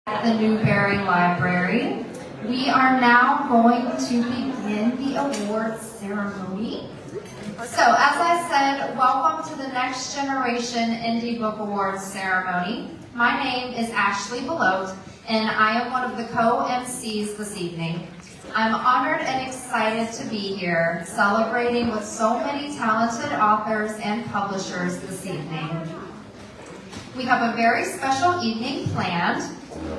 At the Newberry Library. We are now going to begin the awards ceremony. So, as I said, welcome to the Next Generation Indie Book Awards ceremony. My name is Ashley Belote, and I am one of the co-MCs this evening. I'm honored and excited to be here, celebrating with so many talented authors and publishers this evening. We have a very special evening planned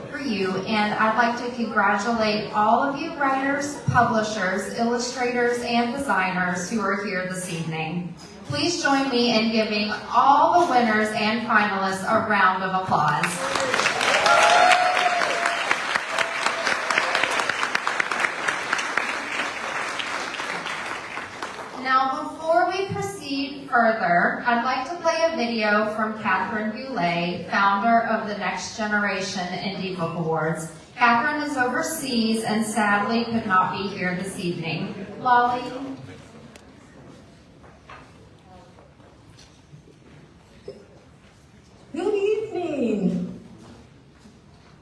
for you, and I'd like to congratulate all of you writers, publishers, illustrators, and designers who are here this evening. Please join me in giving all the winners and finalists a round of applause. Now, before we proceed further, I'd like to play a video from Catherine Goulet, founder of the Next Generation Indie Book Awards. Catherine is overseas and sadly could not be here this evening. Lolly? Good evening.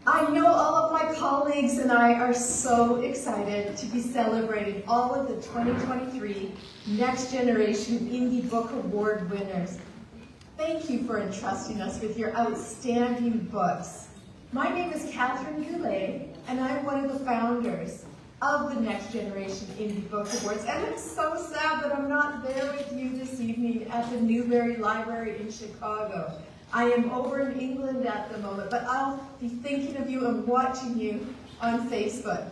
I know all of my colleagues and I are so excited to be celebrating all of the 2023 Next Generation Indie Book Award winners. Thank you for entrusting us with your outstanding books. My name is Catherine Goulet, and I'm one of the founders of the Next Generation Indie Book Awards. And I'm so sad that I'm not there with you this evening at the Newberry Library in Chicago. I am over in England at the moment, but I'll be thinking of you and watching you on Facebook.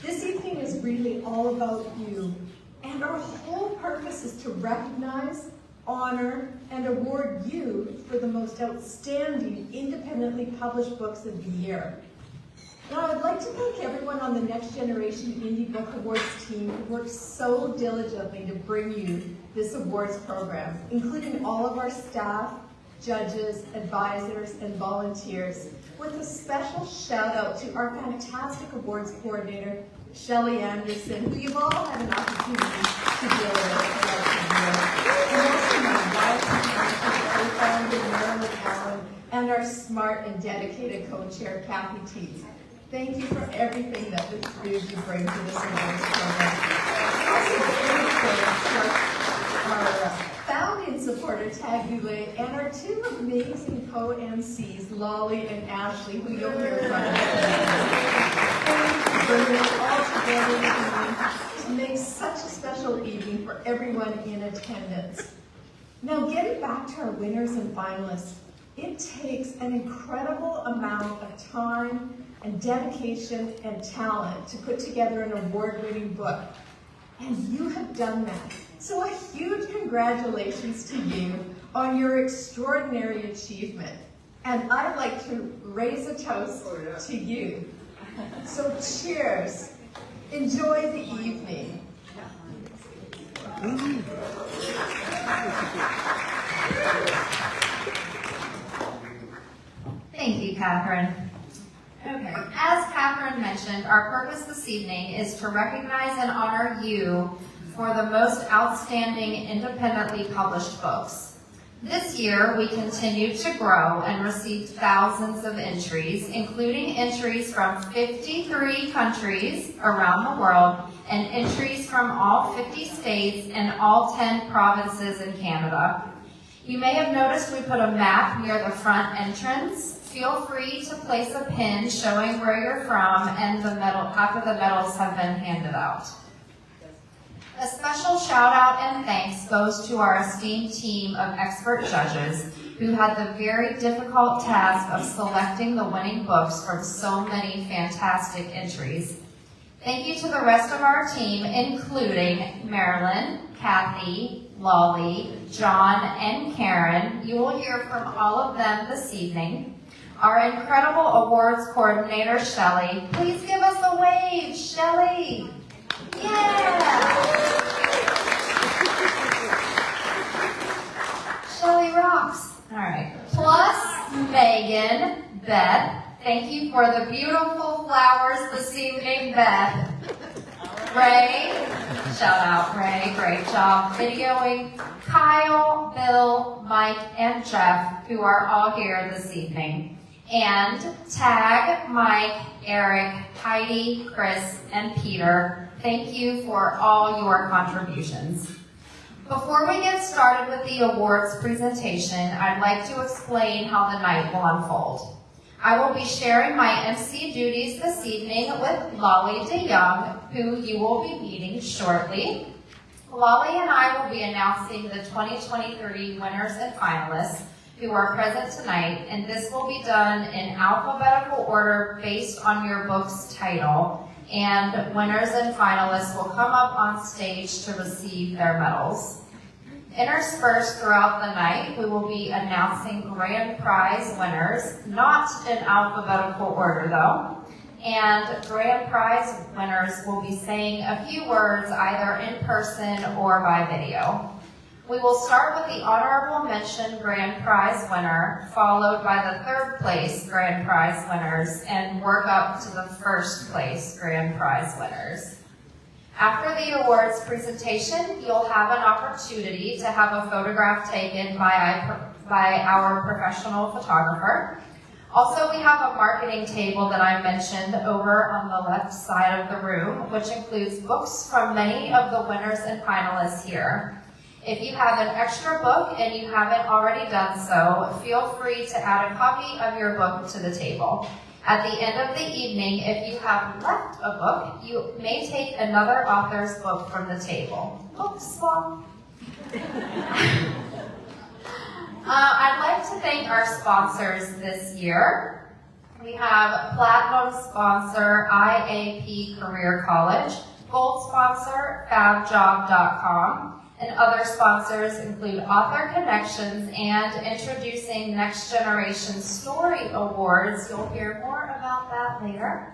This evening is really all about you, and our whole purpose is to recognize, honor, and award you for the most outstanding independently published books of the year. Now, I'd like to thank everyone on the Next Generation Indie Book Awards team who worked so diligently to bring you this awards program, including all of our staff, judges, advisors, and volunteers, with a special shout out to our fantastic awards coordinator, Shelley Anderson, who you've all had an opportunity to deal with throughout the year. And also my wife, co-founder, Marilyn Allen, and our smart and dedicated co-chair, Kathy Teets. Thank you for everything that the three of you bring to this awards program. Also, our founding supporter, Tag Goulet, and our two amazing co-MCs, Lolly and Ashley, who you'll hear from. Thank you for bringing it all together to make such a special evening for everyone in attendance. Now, getting back to our winners and finalists, it takes an incredible amount of time and dedication and talent to put together an award-winning book. And you have done that. So a huge congratulations to you on your extraordinary achievement. And I'd like to raise a toast to you. So cheers. Enjoy the evening. Thank you, Catherine. Okay. As Catherine mentioned, our purpose this evening is to recognize and honor you for the most outstanding independently published books. This year, we continue to grow and received thousands of entries, including entries from 53 countries around the world and entries from all 50 states and all 10 provinces in Canada. You may have noticed we put a map near the front entrance. Feel free to place a pin showing where you're from and after the medals have been handed out. A special shout out and thanks goes to our esteemed team of expert judges who had the very difficult task of selecting the winning books from so many fantastic entries. Thank you to the rest of our team, including Marilyn, Kathy, Lolly, John, and Karen. You will hear from all of them this evening. Our incredible awards coordinator, Shelley. Please give us a wave, Shelley. Yeah! Shelley rocks. All right. Plus Megan, Beth. Thank you for the beautiful flowers this evening, Beth. Ray. Shout out, Ray. Great job videoing. Kyle, Bill, Mike, and Jeff, who are all here this evening. And tag Mike, Eric, Heidi, Chris, and Peter. Thank you for all your contributions. Before we get started with the awards presentation, I'd like to explain how the night will unfold. I will be sharing my MC duties this evening with Lolly DeYoung, who you will be meeting shortly. Lolly and I will be announcing the 2023 winners and finalists who are present tonight, and this will be done in alphabetical order based on your book's title, and winners and finalists will come up on stage to receive their medals. Interspersed throughout the night, we will be announcing grand prize winners, not in alphabetical order though, and grand prize winners will be saying a few words either in person or by video. We will start with the honorable mention grand prize winner, followed by the third place grand prize winners, and work up to the first place grand prize winners. After the awards presentation, you'll have an opportunity to have a photograph taken by our professional photographer. Also, we have a marketing table that I mentioned over on the left side of the room, which includes books from many of the winners and finalists here. If you have an extra book and you haven't already done so, feel free to add a copy of your book to the table. At the end of the evening, if you have left a book, you may take another author's book from the table. Book swap. I'd like to thank our sponsors this year. We have Platinum sponsor IAP Career College, Gold sponsor FabJob.com, and other sponsors include Author Connections and introducing Next Generation Story Awards. You'll hear more about that later.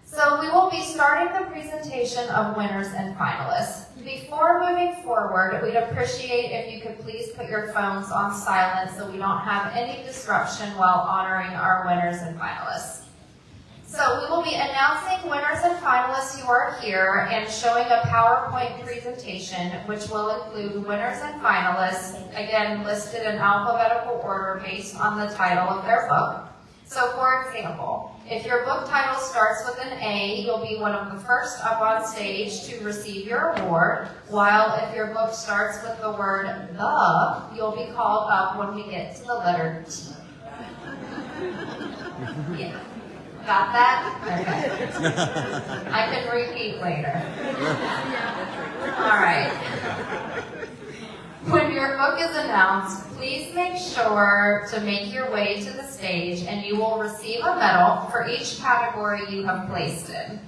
So we will be starting the presentation of winners and finalists. Before moving forward, we'd appreciate if you could please put your phones on silent so we don't have any disruption while honoring our winners and finalists. So we will be announcing winners and finalists who are here and showing a PowerPoint presentation which will include winners and finalists, again listed in alphabetical order based on the title of their book. So for example, if your book title starts with an A, you'll be one of the first up on stage to receive your award, while if your book starts with the word the, you'll be called up when we get to the letter T. Yeah. Got that? Okay. I can repeat later. All right. When your book is announced, please make sure to make your way to the stage and you will receive a medal for each category you have placed in.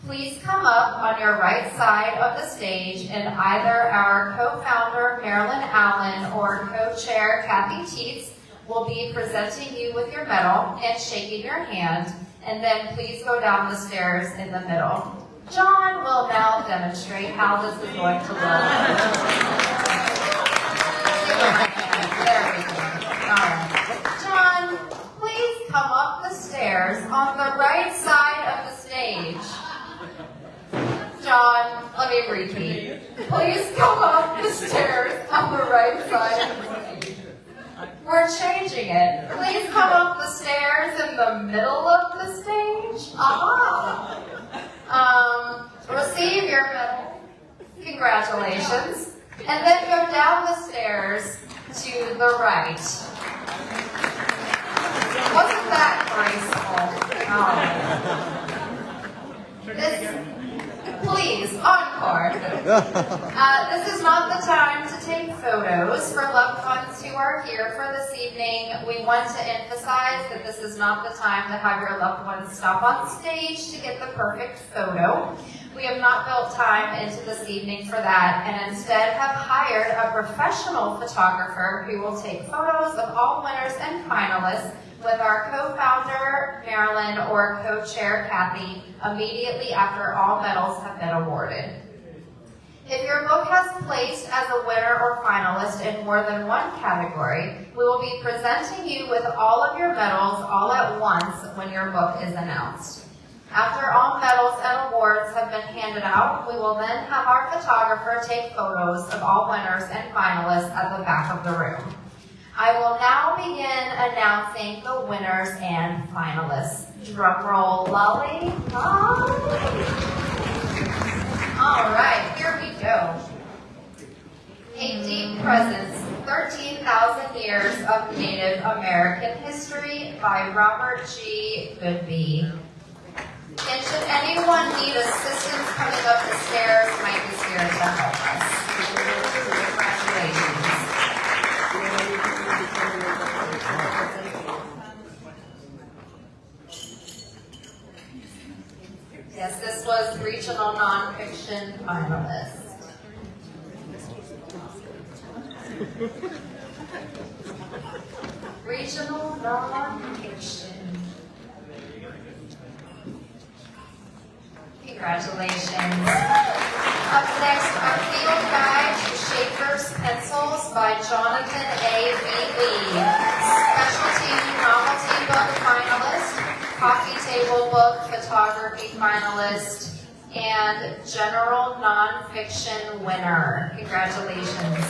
Please come up on your right side of the stage and either our co-founder Marilyn Allen or co-chair Kathy Teets will be presenting you with your medal and shaking your hand, and then please go down the stairs in the middle. John will now demonstrate how this is going to look. There we go. All right. John, please come up the stairs on the right side of the stage. John, let me repeat. Please come up the stairs on the right side of the stage. We're changing it. Please come up the stairs in the middle of the stage. Aha! Receive your medal. Congratulations. And then go down the stairs to the right. Wasn't that graceful? Please, encore. This is not the time to take photos for loved ones who are here for this evening. We want to emphasize that this is not the time to have your loved ones stop on stage to get the perfect photo. We have not built time into this evening for that and instead have hired a professional photographer who will take photos of all winners and finalists with our co-founder, Marilyn, or co-chair, Kathy, immediately after all medals have been awarded. If your book has placed as a winner or finalist in more than one category, we will be presenting you with all of your medals all at once when your book is announced. After all medals and awards have been handed out, we will then have our photographer take photos of all winners and finalists at the back of the room. I will now begin announcing the winners and finalists. Drum roll, Lolly. All right, here we go. A Deep Presence, 13,000 Years of Native American History by Robert G. Goodby. And should anyone need assistance coming up the stairs, Mike is here to help us. Congratulations. Yes, this was regional nonfiction finalist. Regional nonfiction. Congratulations. Up next, a field guide to Schaefer's Pencils by Jonathan A. B. Lee. Specialty novelty book finalist, coffee table book photography finalist, and general nonfiction winner. Congratulations.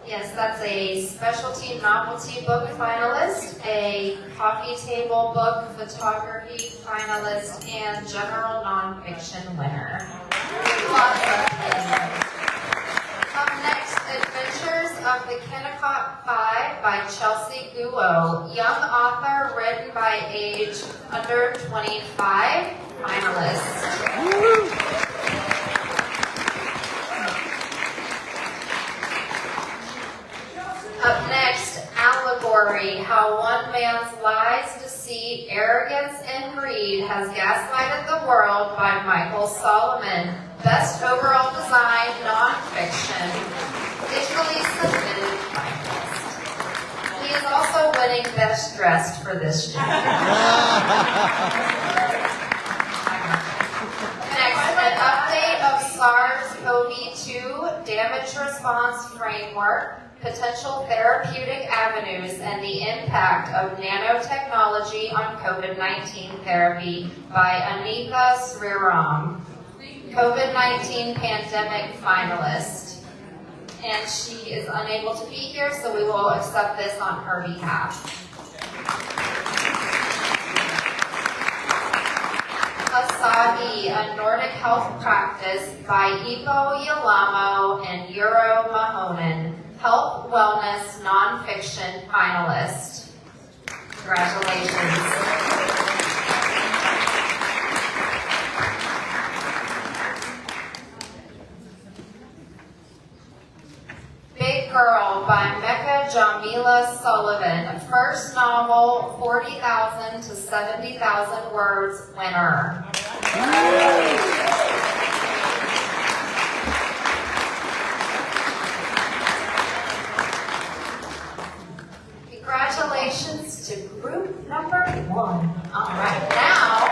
Yes, that's a specialty novelty book finalist, a coffee table book photography finalist, and general nonfiction winner. Up next, Adventures of the Kennecott Five by Chelsea Guo, young author, written by age under 25, finalist. Up next, Allegory, How One Man's Lies, Deceit, Arrogance, and Greed Has Gaslighted the World by Michael Solomon. Best Overall Design, Nonfiction. Digitally submitted finalist. He is also winning Best Dressed for this year. Next, an update of SARS-CoV-2 Damage Response Framework, Potential Therapeutic Avenues, and the Impact of Nanotechnology on COVID-19 Therapy by Anika Sriram, COVID-19 Pandemic Finalist. And she is unable to be here, so we will accept this on her behalf. Asahi, a Nordic health practice by Ipo Yalamo and Euro Mahonen. Health Wellness Nonfiction Finalist. Congratulations. Big Girl by Mecca Jamila Sullivan. First novel, 40,000 to 70,000 words winner. Congratulations to group number 1. All right, now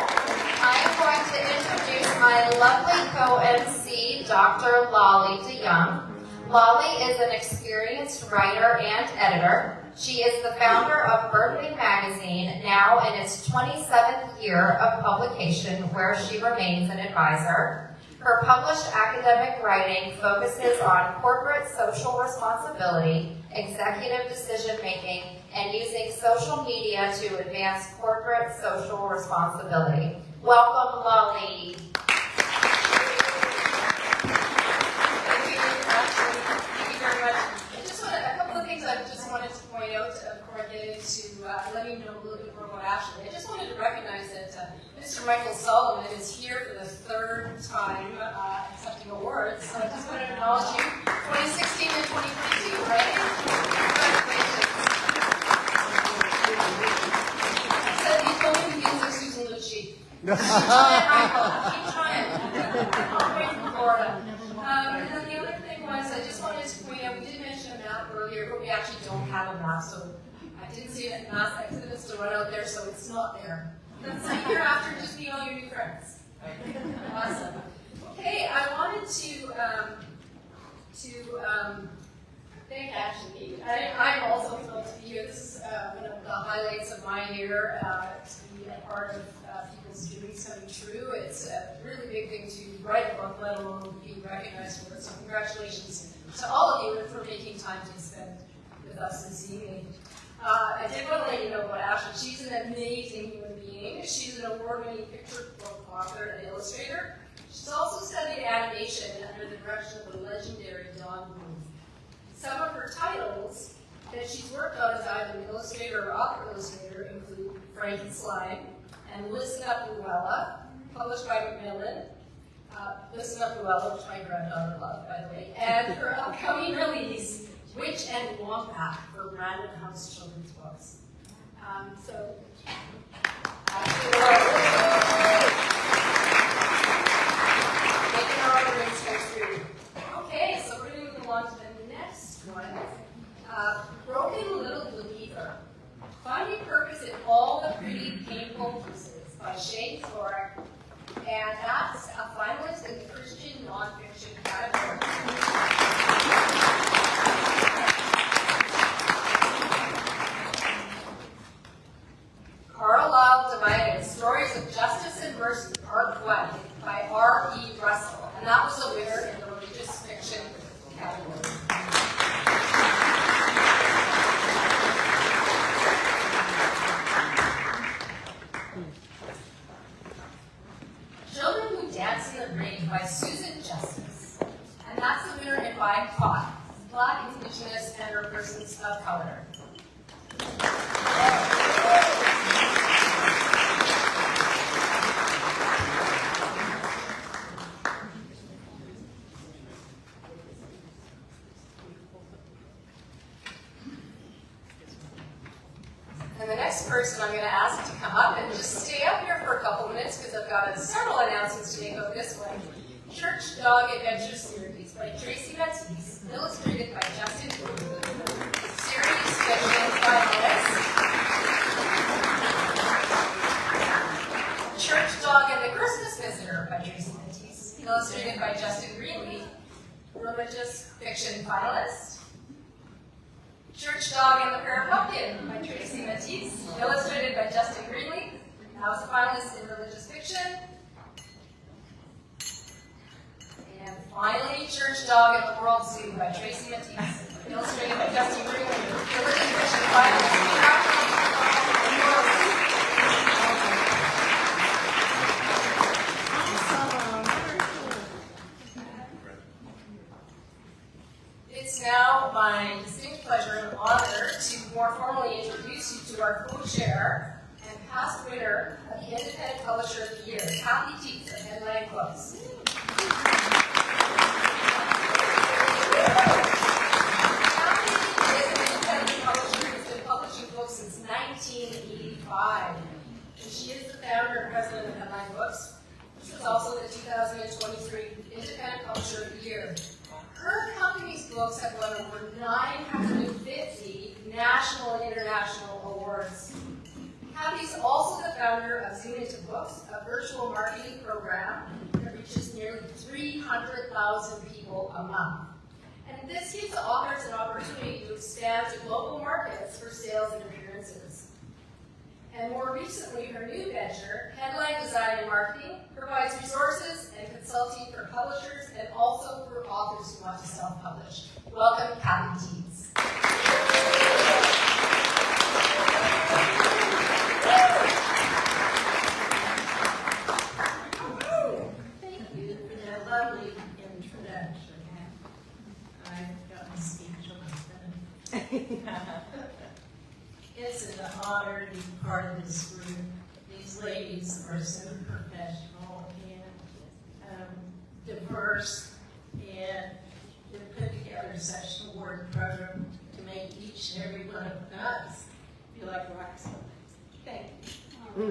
I am going to introduce my lovely co-MC, Dr. Lolly DeYoung. Lolly is an experienced writer and editor. She is the founder of Berkeley Magazine, now in its 27th year of publication, where she remains an advisor. Her published academic writing focuses on corporate social responsibility, executive decision-making, and using social media to advance corporate social responsibility. Welcome, Lolly. Thank you very much. A couple of things I just wanted to point out before I get into letting you know a little bit more about Ashley. I just wanted to recognize that Mr. Michael Solomon is here for the third time accepting awards. So I just wanted to acknowledge you. 2016 and 2022, right? Congratulations. He said he told me he feels like Susan Lucci. Keep trying, Michael. Keep trying. All the way from Florida. And then the other thing was, I just wanted to point out, we did mention a map earlier, but we actually don't have a map, so I didn't see a mass exodus to run out there, so it's not there. That's like hereafter, just meet all your new friends. Awesome. Okay, I wanted to thank Ashley. I'm also thrilled to be here. This is one of the highlights of my year, to be a part of People's is doing something true. It's a really big thing to write a book, let alone be recognized for it. So congratulations to all of you for making time to spend with us this evening. I did want to let you know about Ashley. She's an amazing human being. She's an award-winning picture book author and illustrator. She's also studied animation under the direction of the legendary Don Bluth. Some of her titles that she's worked on as either an illustrator or author illustrator include Frank and Slime and Listen Up Luella, published by Macmillan. Listen Up Luella, which my granddaughter loved, by the way, and her upcoming release, Witch and Wombat, for Random House Children's Books. So, making our own dreams come true. Okay, so we're going to move on to the next one. Broken Little Believer. Finding Purpose in All the Pretty Painful Pieces by Shane Florek. And that's a finalist in the Christian nonfiction category. Carlisle Divided, Stories of Justice and Mercy, Part 1, by R.E. Russell. And that was a winner in the religious fiction category. Children Who Dance in the Rain by Susan Justice. And that's the winner in by BIPOC, Black, Indigenous, and or persons of color. And the next person I'm going to ask to come up and just stay up here for a couple minutes because I've got several announcements to make of this one. Church Dog Adventure Series by Tracy Matisse, illustrated by Justin Booth. Series fiction finalist. Church Dog and the Christmas Visitor by Tracy Matisse, illustrated by Justin Greenleaf. Religious fiction finalist. Church Dog and the Prayer Pumpkin by Tracy Matisse, illustrated by Justin Greenleaf. That was a finalist in religious fiction. And finally, Church Dog and the World Zoo by Tracy Matisse, illustrated by Justin Greenleaf. Religious fiction finalist. It's now my distinct pleasure and honor to more formally introduce you to our co-chair and past winner of the Independent Publisher of the Year, Kathy Teets of Headline Books. Kathy is an independent publisher who's been publishing books since 1985. And she is the founder and president of Headline Books. She was also the 2023 Independent Publisher of the Year. Her company's books have won over 950 national and international awards. Kathy's also the founder of Zoom Into Books, a virtual marketing program that reaches nearly 300,000 people a month. And this gives authors an opportunity to expand to global markets for sales and appearances. And more recently, her new venture, Headline Design and Marketing, provides resources and consulting for publishers and also for authors who want to self-publish. Welcome, Kathy Teets. Thank you for that lovely introduction. I've got my speech on my phone. It's an honor to be part of this group. These ladies are so professional and diverse, and they've put together such an award program to make each and every one of us feel like rock stars. Thank you.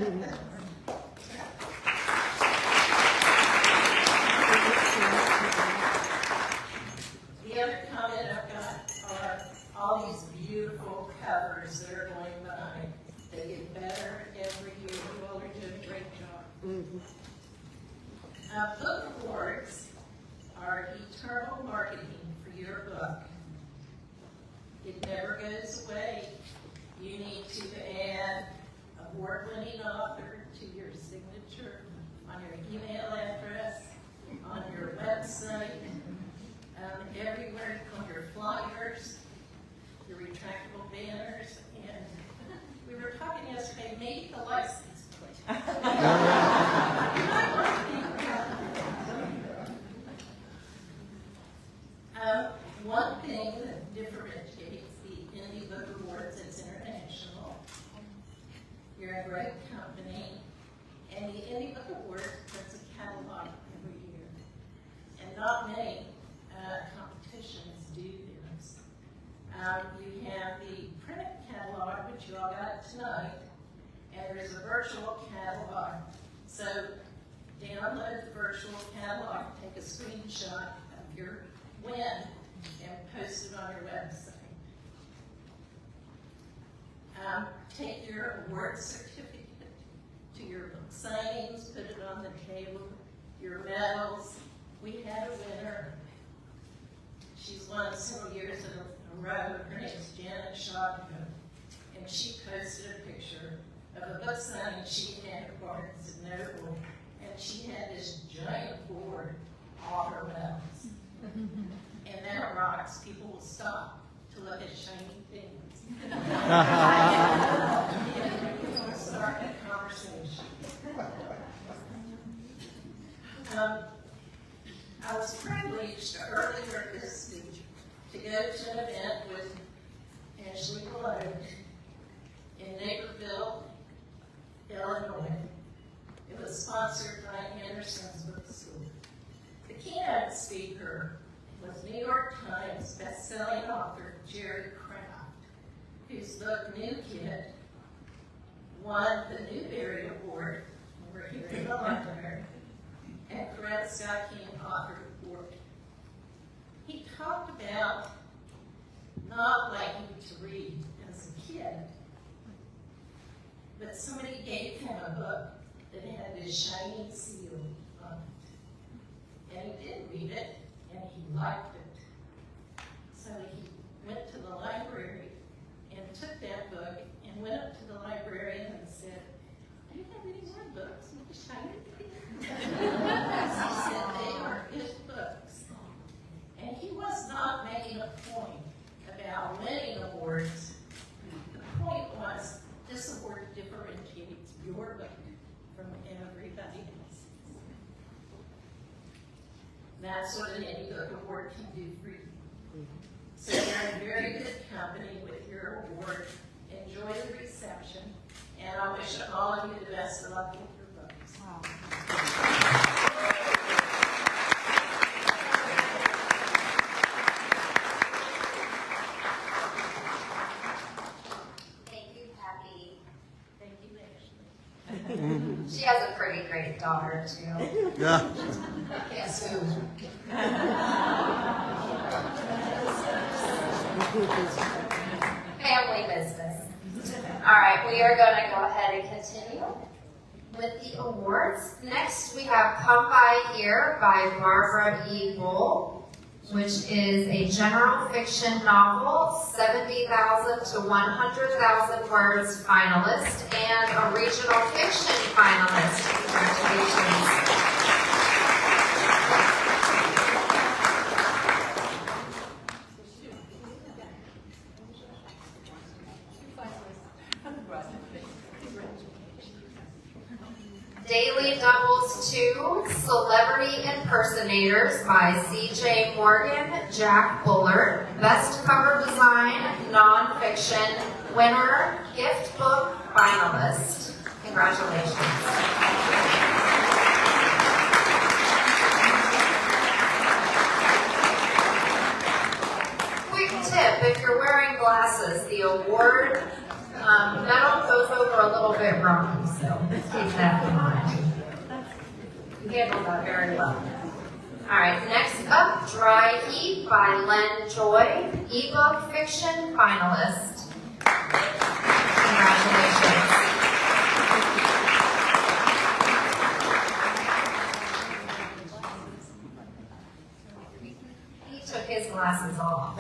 The other comment I've got are all these beautiful covers that are going behind. They get better every year. You all are doing a great job. Book awards are eternal marketing for your book. It never goes away. You need to add award-winning author to your signature picture on your email address, on your website, everywhere, on your flyers, your retractable banners, and we were talking yesterday, maybe the license plate. One thing that differentiates the Indie Book Awards, it's international. You're a great company, and the Indie Book Awards puts a catalog every year, and not many competitions do this. You have the print catalog, which you all got tonight, and there's a virtual catalog. So download the virtual catalog, take a screenshot of your win, and post it on your website. Take your award certificate to your book signings, put it on the table, your medals. We had a winner. She's won several years in a row. Her name is Janet Shotko, and she posted a picture of a book signing she had at Barnes & Noble, and she had this giant board, all her medals. And that rocks. People will stop to look at shiny things. We'll start a conversation. I was privileged earlier this week to go to an event with Ashley Malone in Naperville, Illinois. It was sponsored by Anderson's Book School. The keynote speaker was New York Times best-selling author Jerry Kraft, whose book New Kid won the Newberry Award over here in the library, and Coretta Scott King authored the book. He talked about not liking to read as a kid, but somebody gave him a book that had this shiny seal on it. And he did read it, and he liked it. So he went to the library and took that book and went up to the librarian and said, "Do you have any more books with the shiny seal?" He said they are his books. And he was not making a point about winning awards. The point was, this award differentiates your book from everybody else's. That's what an Indie Book Award can do for you. So you're in very good company with your award. Enjoy the reception, and I wish all of you the best of luck with your books. Wow. Thank you, Patty. Thank you, Ashley. She has a pretty great daughter, too. Yeah. Guess who? Family business. All right, we are going to go ahead and continue with the awards. Next, we have Come By Here by Barbara E. Bull, which is a general fiction novel, 70,000 to 100,000 words finalist, and a regional fiction finalist. Congratulations. Daily Doubles 2, Celebrity Impersonators by C.J. Morgan, Jack Bullard. Best Cover Design, Nonfiction. Winner, Gift Book Finalist. Congratulations. Quick tip, if you're wearing glasses, the award medal goes over a little bit wrong, so keep that in mind. You handled that very well. All right, next up, Dry Heat by Len Joy, ebook fiction finalist. Congratulations. He took his glasses off.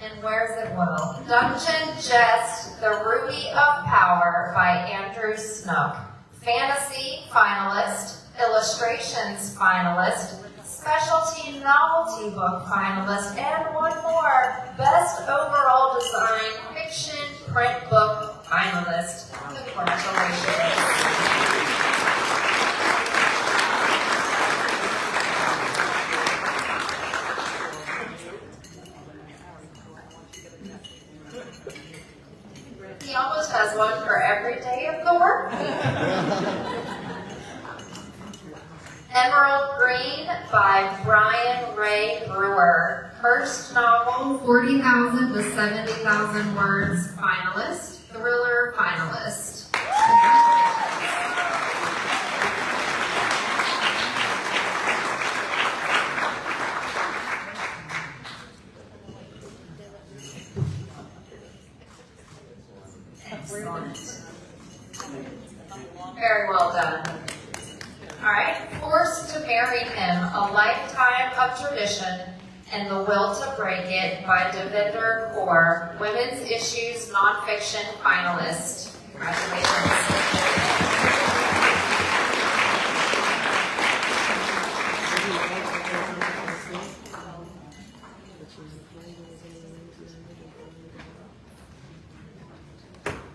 And where's it will? Dungeon Jest, The Ruby of Power by Andrew Snook. Fantasy finalist, Illustrations finalist, Specialty Novelty Book finalist, and one more, Best Overall Design Fiction Print Book finalist. Congratulations. He almost has one for every day of the work week. Emerald Green by Brian Ray Brewer. First novel, 40,000 to 70,000 words finalist. Thriller finalist. Excellent. Very well done. All right. Forced to Marry Him, A Lifetime of Tradition and the Will to Break It by Devinder Kaur, Women's Issues Nonfiction finalist. Congratulations.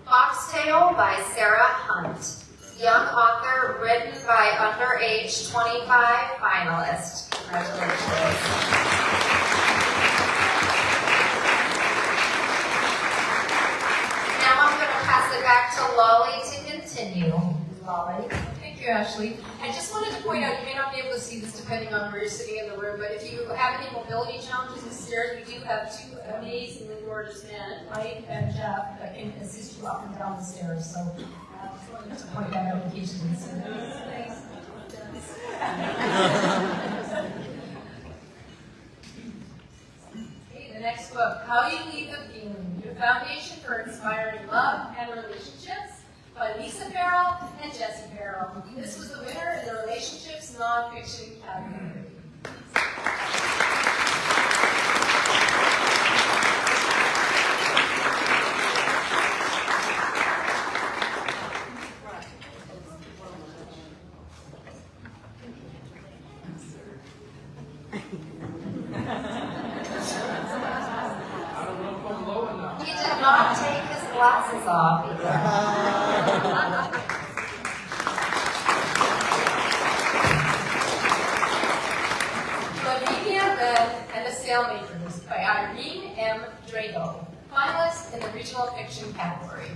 Foxtail by Sarah Hunt. Young author, written by underage 25 finalist. Congratulations. Now I'm going to pass it back to Lolly to continue. Lolly. Thank you, Ashley. I just wanted to point out, you may not be able to see this depending on where you're sitting in the room, but if you have any mobility challenges with stairs, we do have two amazingly gorgeous men, Mike and Jeff, that can assist you up and down the stairs. So I just wanted to point that out in case you didn't see that. Okay, the next book, How You Leave the Feeling, Your Foundation for Inspiring Love and Relationships, by Lisa Farrell and Jesse Farrell. This was the winner in the Relationships Nonfiction category. He did not take his glasses off either. Bohemian Red and the Sailmakers by Irene M. Drago, finalist in the Regional Fiction category.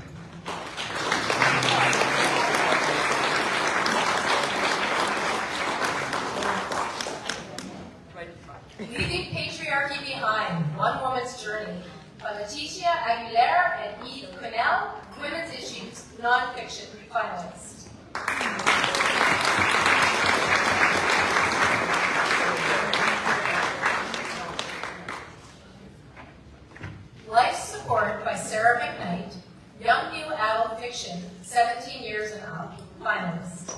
Leaving Patriarchy Behind, One Woman's Journey by Leticia Aguilera and Eve Quinnell, Women's Issues, Nonfiction finalists. Life Support by Sarah McKnight, Young New Adult Fiction, 17 years and up, finalists.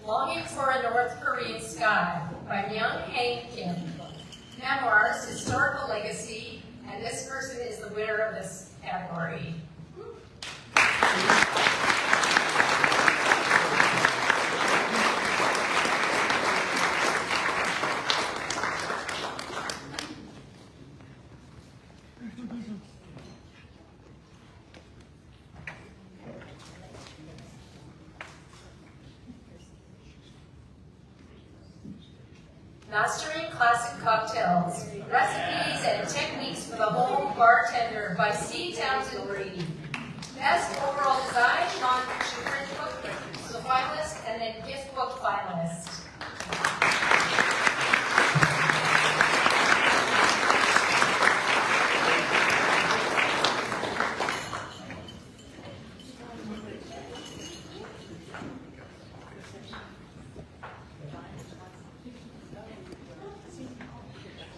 Longing for a North Korean Sky by Myung Hae Kim. Memoirs, Historical Legacy, and this person is the winner of this category. Mastering Classic Cocktails, Recipes and Techniques for the Home Bartender by C. Townsend Brady. Best Overall Design, Nonfiction Print Book, so the finalist, and then Gift Book finalist.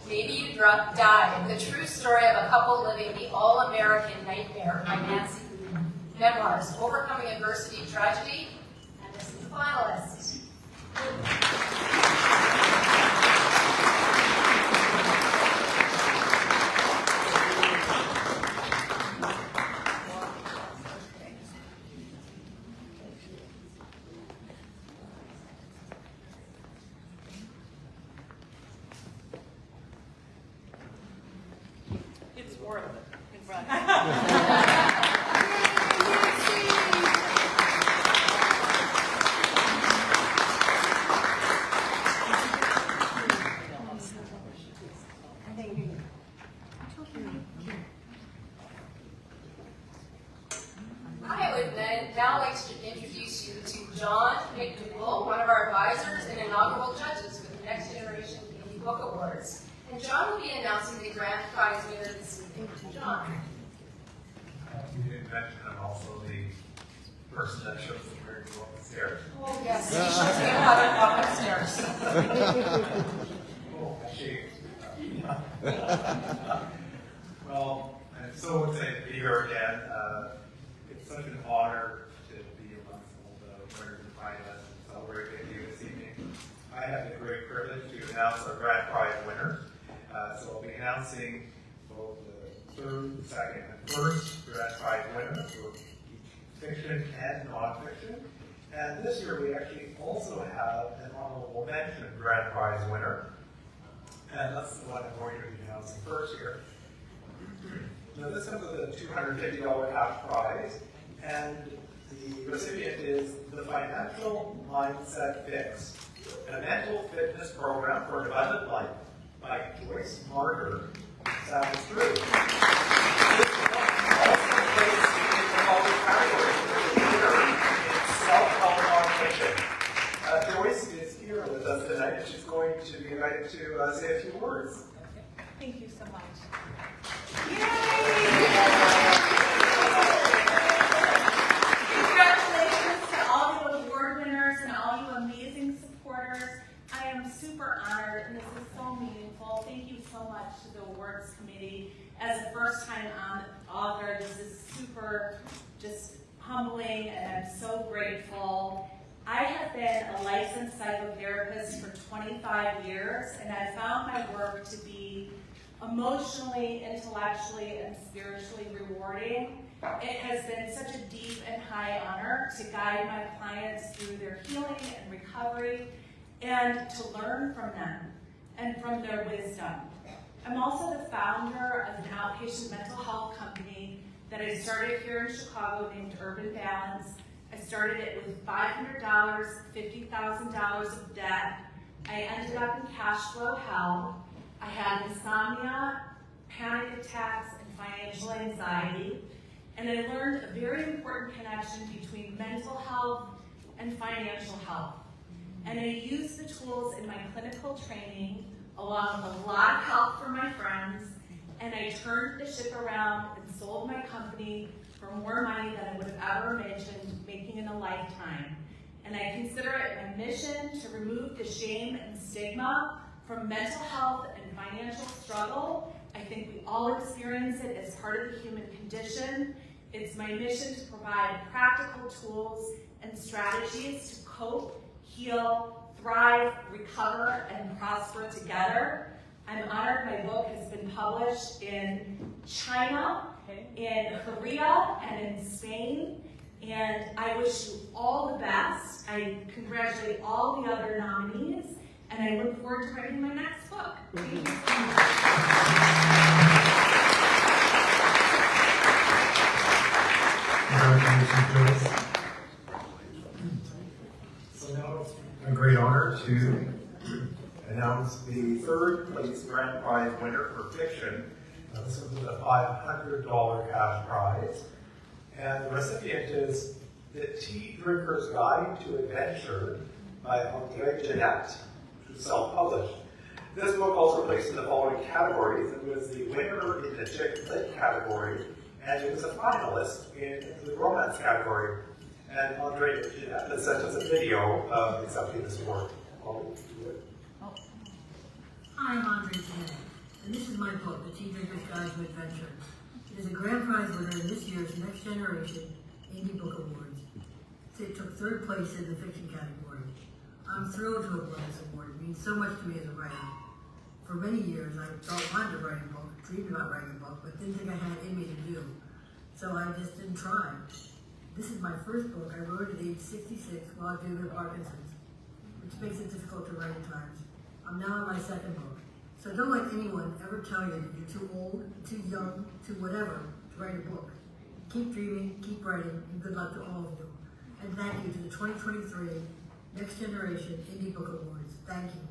Maybe You Died, the true story of a couple living the all-American nightmare by Nancy Lee. memoirs, Overcoming Adversity, Tragedy, and this is the finalist. It's worth it. I would now like to introduce you to John McDougall, one of our advisors and inaugural judges for the Next Generation Indie Book Awards. And John will be announcing the grand prize winner this evening. John. You didn't mention I'm also the person that shows the very well upstairs. Oh, yes, he shows me how to walk upstairs. Oh, I shaved. Well, I'm so excited to be here again. It's such an honor to be amongst all the winners and finalists and celebrate with you this evening. I have the great privilege to announce our grand prize winners. So I'll be announcing both the third, second, and first grand prize winner for each fiction and nonfiction. And this year we actually also have an honorable mention grand prize winner. And that's the one I'm going to be announcing first here. Now this comes with a $250 cash prize, and the recipient is the Financial Mindset Fix, a mental fitness program for an abundant life by Joyce Martyr. Sounds true. This also plays in the following categories. Here, it's self-help nonfiction. Joyce is here with us tonight, and she's going to be invited to say a few words. Thank you so much. Congratulations to all you award winners and all you amazing supporters. I am super honored, and this is so meaningful. Thank you so much to the awards committee. As a first-time author, this is super just humbling, and I'm so grateful. I have been a licensed psychotherapist for 25 years, and I found my work to be emotionally, intellectually, and spiritually rewarding. It has been such a deep and high honor to guide my clients through their healing and recovery and to learn from them and from their wisdom. I'm also the founder of an outpatient mental health company that I started here in Chicago named Urban Balance. I started it with $500, $50,000 of debt. I ended up in cash flow hell. I had insomnia, panic attacks, and financial anxiety. And I learned a very important connection between mental health and financial health. And I used the tools in my clinical training, along with a lot of help from my friends, and I turned the ship around and sold my company for more money than I would have ever imagined making in a lifetime. And I consider it my mission to remove the shame and stigma from mental health and financial struggle. I think we all experience it as part of the human condition. It's my mission to provide practical tools and strategies to cope, heal, thrive, recover, and prosper together. I'm honored my book has been published in China, in Korea, and in Spain. And I wish you all the best. I congratulate all the other nominees, and I look forward to writing my next book. Thank you so much. Congratulations, Joyce. So now it's a great honor to announce the third place grand prize winner for fiction. This is a $500 cash prize. And the recipient is The Tea Drinker's Guide to Adventure by Andre Jeanette, which is self-published. This book also placed in the following categories. It was the winner in the chick lit category, and it was a finalist in the romance category. And Andre Jeanette has sent us a video of accepting this award. Hi, I'm Andre Jeanette, and this is my book, The Tea Drinker's Guide to Adventure. It is a grand prize winner in this year's Next Generation Indie Book Awards. It took third place in the fiction category. I'm thrilled to have won this award. It means so much to me as a writer. For many years, I wanted to write a book, dreamed about writing a book, but didn't think I had it in me to do. So I just didn't try. This is my first book. I wrote at age 66 while dealing with Parkinson's, which makes it difficult to write at times. I'm now on my second book. So don't let anyone ever tell you that you're too old, too young, too whatever to write a book. Keep dreaming, keep writing, and good luck to all of you. And thank you to the 2023 Next Generation Indie Book Awards. Thank you.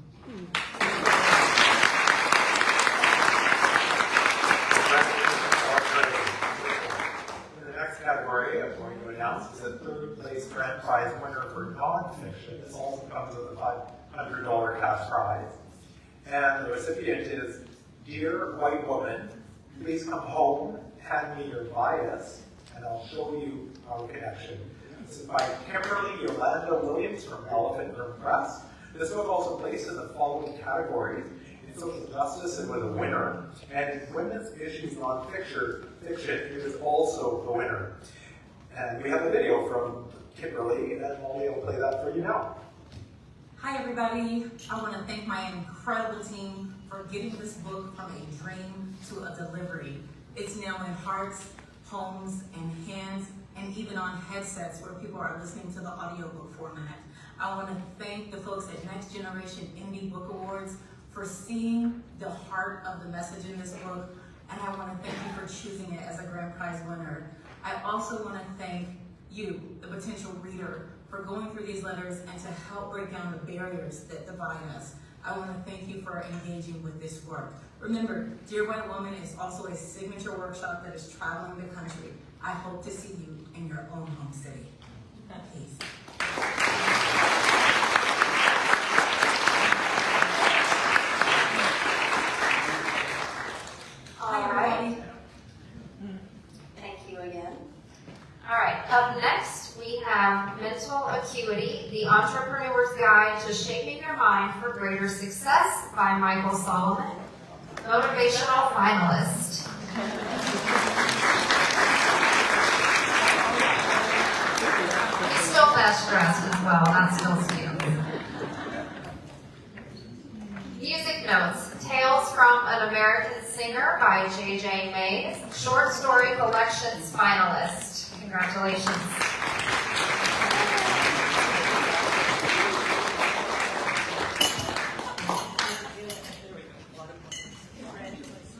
In the next category, I'm going to announce is a third place grand prize winner for nonfiction. This also comes with a $500 cash prize. And the recipient is, Dear White Woman, please come home, hand me your bias, and I'll show you our connection. This is by Kimberly Yolanda Williams from Elephant Room Press. This book also placed in the following categories: in social justice, and was a winner, and in women's issues nonfiction, it was also the winner. And we have a video from Kimberly, and Molly will play that for you now. Hi everybody, I want to thank my incredible team for getting this book from a dream to a delivery. It's now in hearts, homes, and hands, and even on headsets where people are listening to the audiobook format. I want to thank the folks at Next Generation Indie Book Awards for seeing the heart of the message in this book, and I want to thank you for choosing it as a grand prize winner. I also want to thank you, the potential reader, for going through these letters and to help break down the barriers that divide us. I want to thank you for engaging with this work. Remember, Dear White Woman is also a signature workshop that is traveling the country. I hope to see you in your own home city. Peace. All right. Thank you again. All right, up next, we have Mental Acuity, The Entrepreneur's Guide to Shaping Your Mind for Greater Success by Michael Solomon, motivational finalist. He's still best dressed as well, that still stands. Music notes, Tales from an American Singer by J.J. Mays, Short Story Collections finalist. Congratulations.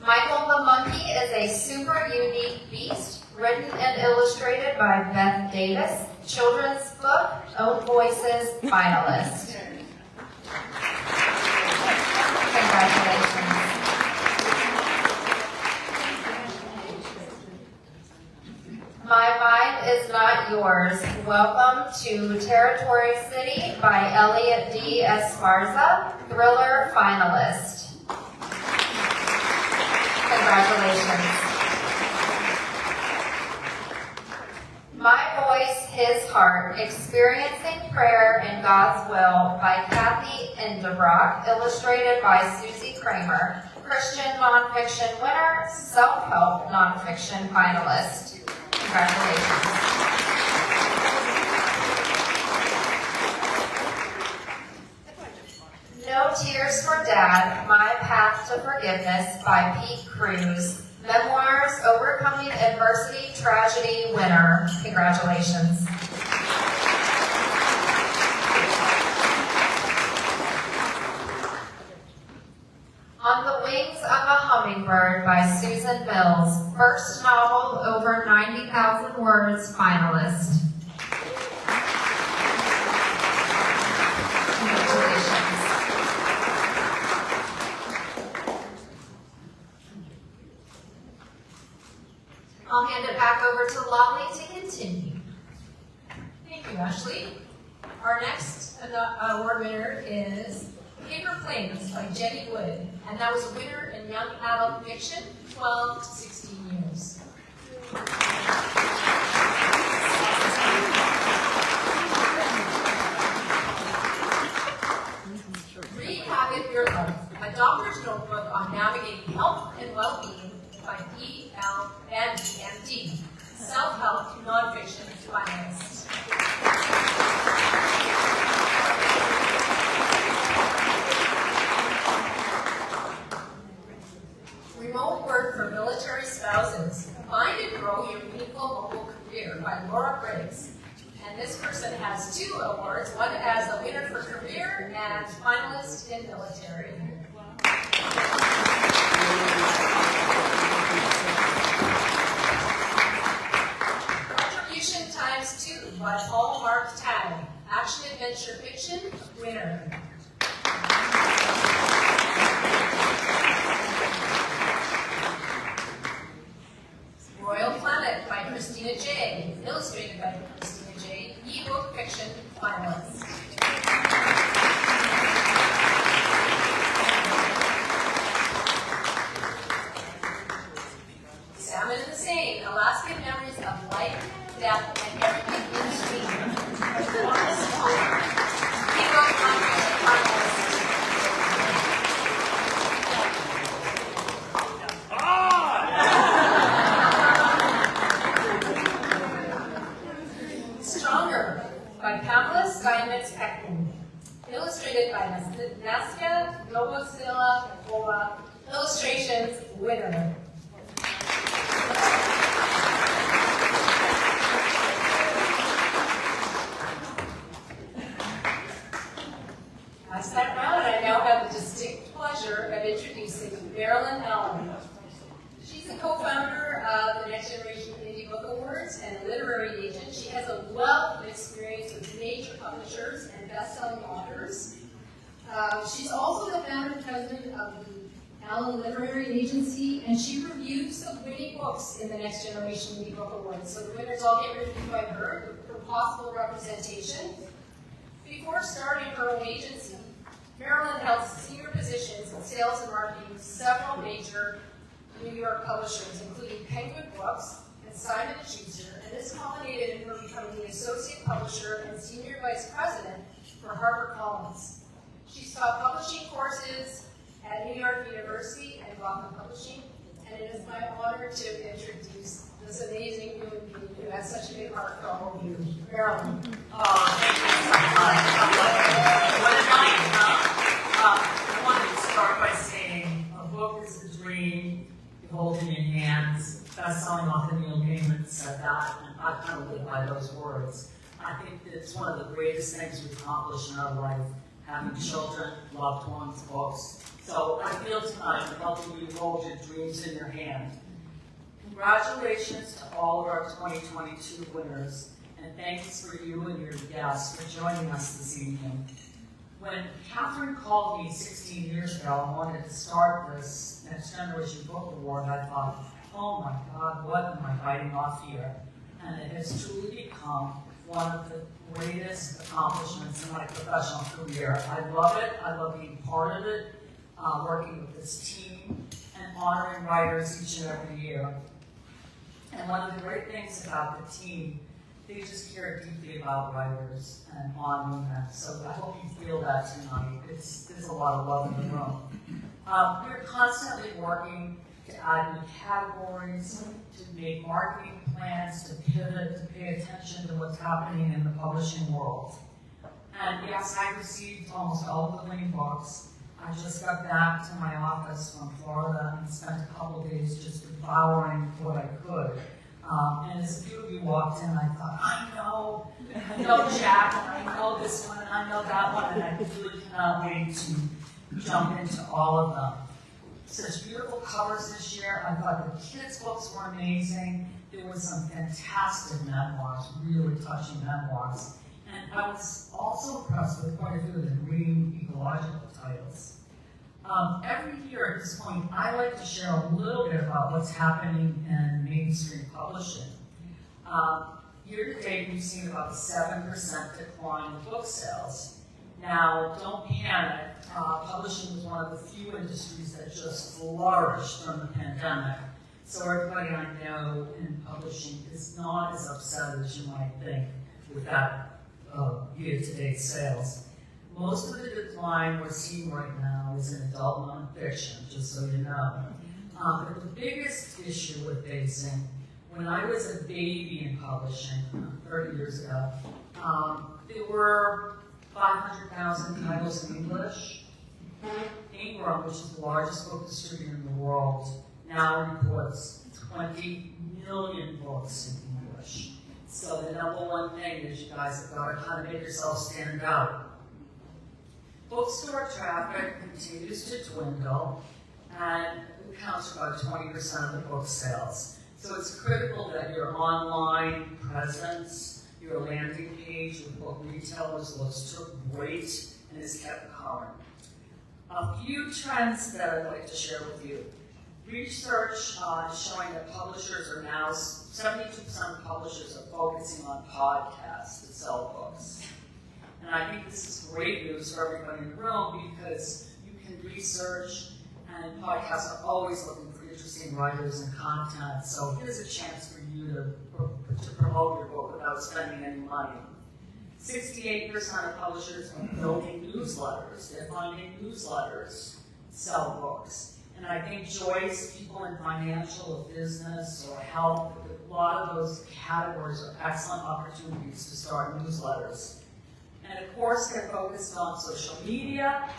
Michael the Monkey is a super unique beast, written and illustrated by Beth Davis, children's book, Own Voices finalist. Congratulations. My Mind is Not Yours. Welcome to Territory City by Elliot D. Esparza, thriller finalist. Congratulations. My Voice, His Heart, Experiencing Prayer and God's Will by Kathy Endebrock, illustrated by Susie Kramer, Christian nonfiction winner, self-help nonfiction finalist. Congratulations. No Tears for Dad, My Path to Forgiveness by Pete Cruz, memoirs, overcoming adversity, tragedy winner. Congratulations. On the Wings of a Hummingbird by Susan Mills, first novel over 90,000 words finalist. Congratulations. I'll hand it back over to Lolly to continue. Thank you, Ashley. Our next award winner is Paper Planes by Jenny Wood, and that was a winner in young adult fiction, 12 to 16 years. Read Habit Your Life, a doctor's notebook on navigating health and well-being by P.L. Bandy, MD. Self-help nonfiction by finalist. Remote Work for Military Spouses, Find and Grow Your Meaningful Mobile Career by Laura Briggs. And this person has 2 awards, one as a winner for career and finalist in military. Contribution ×2 by Paul Mark Tag, Action Adventure Fiction, winner. Royal Planet by Christina J., illustrated by Christina J., ebook fiction finalist. Salmon in the Seine, Alaskan Memories of Life, Death, and Everything in Between. Ebook finalist. Stronger by Pamela Steinmetz-Peckman. Illustrated by Nastya Novosila. Illustrations winner. Pass that round, I now have the distinct pleasure of introducing Marilyn Allen. She's a co-founder of the Next Generation Indie Book Awards and a literary agent. She has a wealth of experience with major publishers and best-selling authors. She's also the founder and president of the Allen Literary Agency, and she reviews the winning books in the Next Generation Indie Book Awards. So the winners all get reviewed by her for possible representation. Before starting her own agency, Marilyn held senior positions in sales and marketing with several major New York publishers, including Penguin Books and Simon & Schuster, and this culminated in her becoming the associate publisher and senior vice president for HarperCollins. She's taught publishing courses at New York University and Rockland Publishing, and it is my honor to introduce this amazing human being who has such a big heart for all of you, Marilyn. Oh, thank you so much. What a night, huh? I wanted to start by saying a book is a dream you hold in your hands. Best-selling author Neil Gaiman said that, and I kind of live by those words. I think that it's one of the greatest things we've accomplished in our life, having children, loved ones, books. So I feel tonight I'm helping you hold your dreams in your hand. Congratulations to all of our 2022 winners, and thanks for you and your guests for joining us this evening. When Catherine called me 16 years ago and wanted to start this Next Generation Book Award, I thought, oh my God, what am I biting off here? And it has truly become one of the greatest accomplishments in my professional career. I love it. I love being part of it, working with this team, and honoring writers each and every year. And one of the great things about the team, they just care deeply about writers and honoring them. So I hope you feel that tonight. There's a lot of love in the room. We're constantly working to add new categories, to make marketing plans, to pivot, to pay attention to what's happening in the publishing world. And yes, I received almost all of the winning books. I just got back to my office from Florida and spent a couple of days just devouring what I could. And as a few of you walked in, I thought, I know Jack, and I know this one, and I know that one, and I really cannot wait to jump into all of them. Such beautiful covers this year. I thought the kids' books were amazing. There were some fantastic memoirs, really touching memoirs. And I was also impressed with quite a few of the green ecological titles. Every year at this point, I like to share a little bit about what's happening in mainstream publishing. Year to date, we've seen about a 7% decline in book sales. Now, don't panic. Publishing was one of the few industries that just flourished from the pandemic. So everybody I know in publishing is not as upset as you might think with that year-to-date sales. Most of the decline we're seeing right now is in adult nonfiction, just so you know. But the biggest issue we're facing When I was a baby in publishing 30 years ago, there were 500,000 titles in English. Ingram, which is the largest book distributor in the world, now reports 20 million books in English. So the number one thing is you guys have got to kind of make yourself stand out. Bookstore traffic continues to dwindle, and it accounts for about 20% of the book sales. So it's critical that your online presence, your landing page with book retailers looks great and is kept current. A few trends that I'd like to share with you. Research is showing that publishers are now, 72% of publishers are focusing on podcasts to sell books. And I think this is great news for everybody in the room because you can research, and podcasts are always looking for interesting writers and content. So here's a chance for you to promote your book without spending any money. 68% of publishers are building newsletters. They're finding newsletters sell books. And I think Joyce, people in financial or business or health, a lot of those categories are excellent opportunities to start newsletters. And of course, they're focused on social media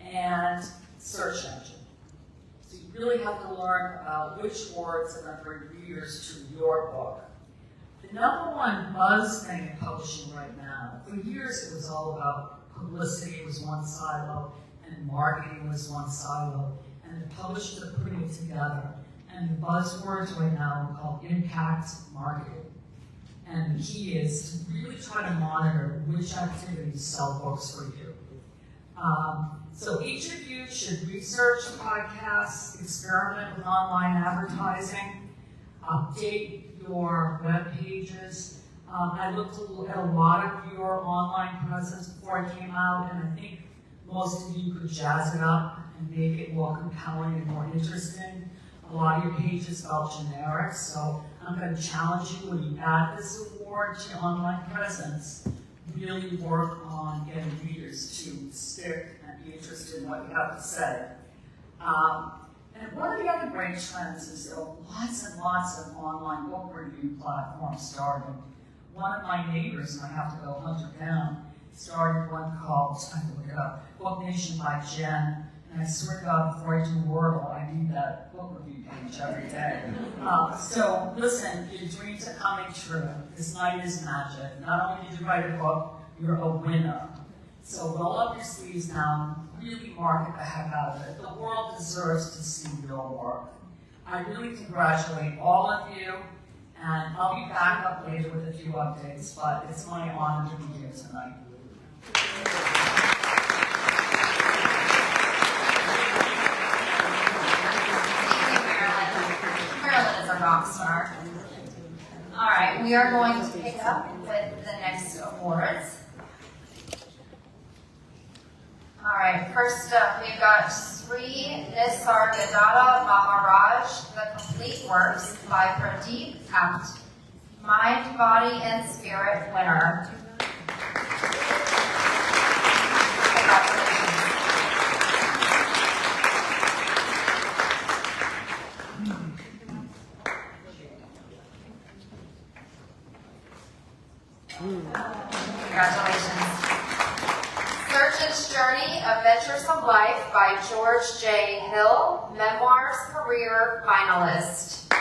and search engine. So you really have to learn about which words are going to bring readers to your book. The number one buzz thing in publishing right now, for years it was all about publicity was one silo, and marketing was one silo, and the publishers are putting it together. And the buzzwords right now are called impact marketing. And the key is to really try to monitor which activities sell books for you. So each of you should research podcasts, experiment with online advertising, update your web pages. I looked at a lot of your online presence before I came out, and I think most of you could jazz it up and make it more compelling and more interesting. A lot of your pages felt generic, so I'm going to challenge you when you add this award to your online presence, really work on getting readers to stick and be interested in what you have to say. And one of the other great trends is there are lots and lots of online book review platforms starting. One of my neighbors, and I have to go hunt her down, started one called, I have to look it up, Book Nation by Jen. And I swear to God, before I do Wordle, I need that book review page every day. So listen, your dreams are coming true. This night is magic. Not only did you write a book, you're a winner. So roll up your sleeves now, really market the heck out of it. The world deserves to see your work. I really congratulate all of you, and I'll be back up later with a few updates, but it's my honor to be here tonight. Rock star. All right, we are going to pick up with the next awards. All right, first up, we've got Sri Nisargadatta Maharaj, The Complete Works by Pradeep Apt, Mind, Body, and Spirit winner. Congratulations. Surgeon's Journey, A Venturesome Life by George J. Hill, Memoirs Career Finalist. He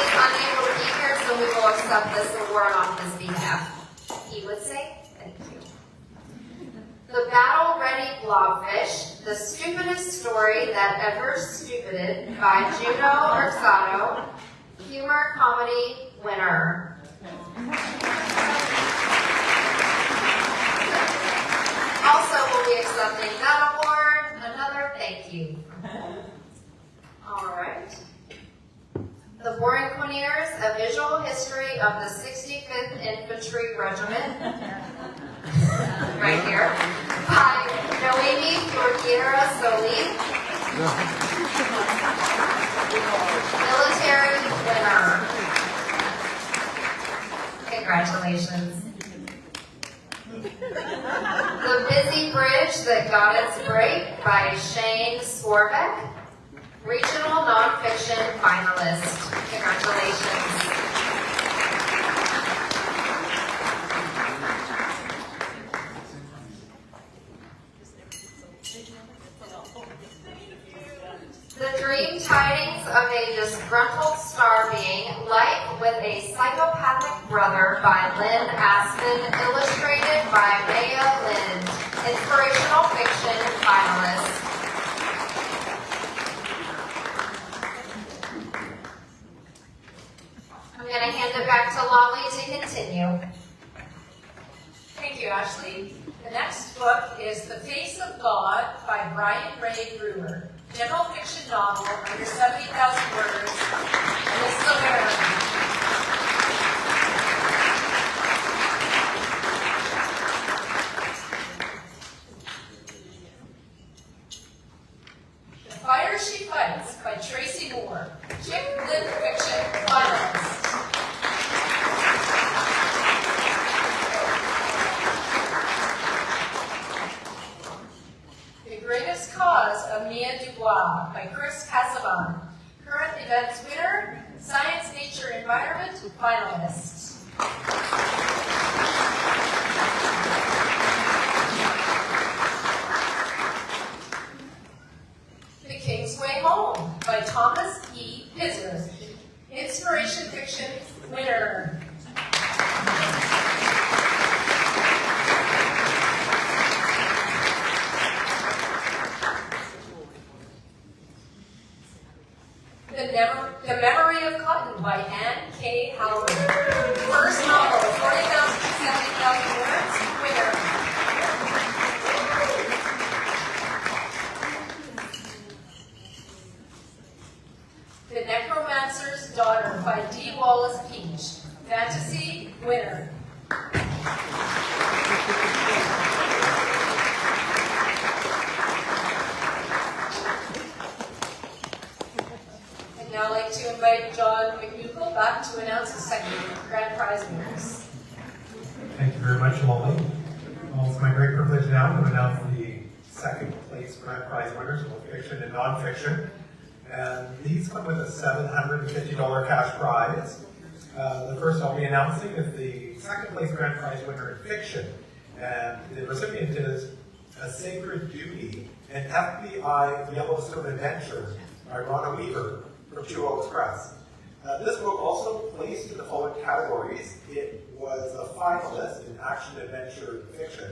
is unable to be here, so we will accept this award on his behalf. He would say, thank you. The Battle Ready Blobfish, The Stupidest Story That Ever Stupided by Juno Ursato, Humor Comedy winner. Also will be accepting that award, another thank you. All right. The Borinqueniers, A Visual History of the 65th Infantry Regiment, right here, by Noemi Jorguera Soli, military winner. Congratulations. The Busy Bridge That Got Its Break by Shane Swarbeck, Regional Nonfiction Finalist. Congratulations. The Dream Tidings of a Disgruntled Star Being, Life with a Psychopathic Brother by Lynn Aspen, illustrated by Maya Lind. Inspirational Fiction Finalist. I'm going to hand it back to Lolly to continue. Thank you, Ashley. The next book is The Face of God by Brian Ray Brewer. General fiction novel under 70,000 words. And this is a marathon. The Fire She Fights by Tracy Moore. Chick Lit Fiction finalist. Greatest Cause of Mia Dubois by Chris Casaban. Current Events winner, Science, Nature, Environment finalist. The King's Way Home by Thomas E. Pizzer. Inspiration Fiction winner. The Memory of Cotton by Anne K. Howard. First novel, 40,000 to 70,000 words, winner. The Necromancer's Daughter by D. Wallace Peach. Fantasy, winner. Now I'd like to invite John McNuchel back to announce the second grand prize winners. Thank you very much, Molly. Well, it's my great privilege now to announce the second place grand prize winners, both fiction and nonfiction. And these come with a $750 cash prize. The first I'll be announcing is the second place grand prize winner in fiction. And the recipient is A Sacred Duty, an FBI Yellowstone Adventure by Ronna Weaver from Two Oaks Press. This book also placed in the following categories. It was a finalist in action, adventure, fiction.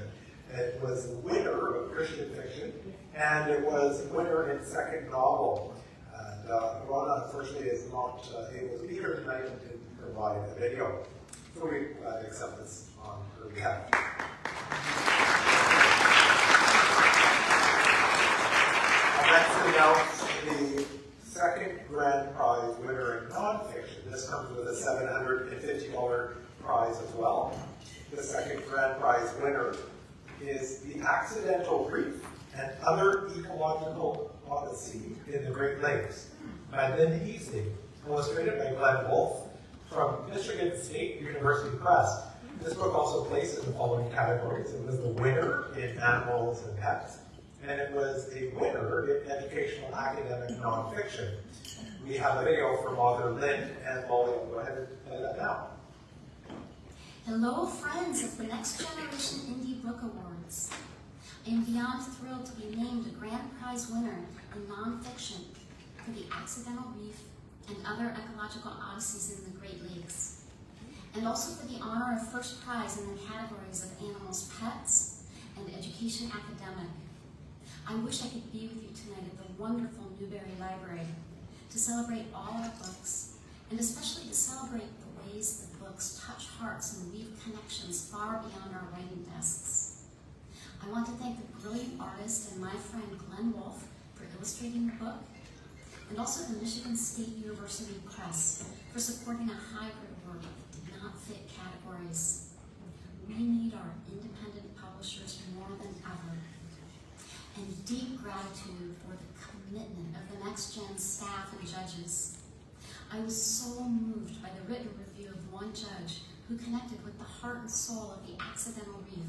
It was the winner of Christian fiction, and it was winner in second novel. And Ronna, unfortunately, is not able to be here tonight and didn't provide a video. So we accept this on her behalf. I'll next announce the second grand prize winner in nonfiction. This comes with a $750 prize as well. The second grand prize winner is The Accidental Reef and Other Ecological Odyssey in the Great Lakes by Lynn Heasley, illustrated by Glenn Wolfe from Michigan State University Press. This book also placed in the following categories. It was the winner in animals and pets, and it was a winner in educational academic nonfiction. We have a video from author Lynn, and Molly will go ahead and play that now. Hello, friends of the Next Generation Indie Book Awards. I am beyond thrilled to be named a grand prize winner in nonfiction for The Accidental Reef and Other Ecological Odysseys in the Great Lakes, and also for the honor of first prize in the categories of animals, pets, and education academic. I wish I could be with you tonight at the wonderful Newberry Library to celebrate all our books, and especially to celebrate the ways the books touch hearts and weave connections far beyond our writing desks. I want to thank the brilliant artist and my friend Glenn Wolfe for illustrating the book, and also the Michigan State University Press for supporting a hybrid work that did not fit categories. We need our independent publishers more than ever. And deep gratitude for the commitment of the Next Gen staff and judges. I was so moved by the written review of one judge who connected with the heart and soul of The Accidental Reef,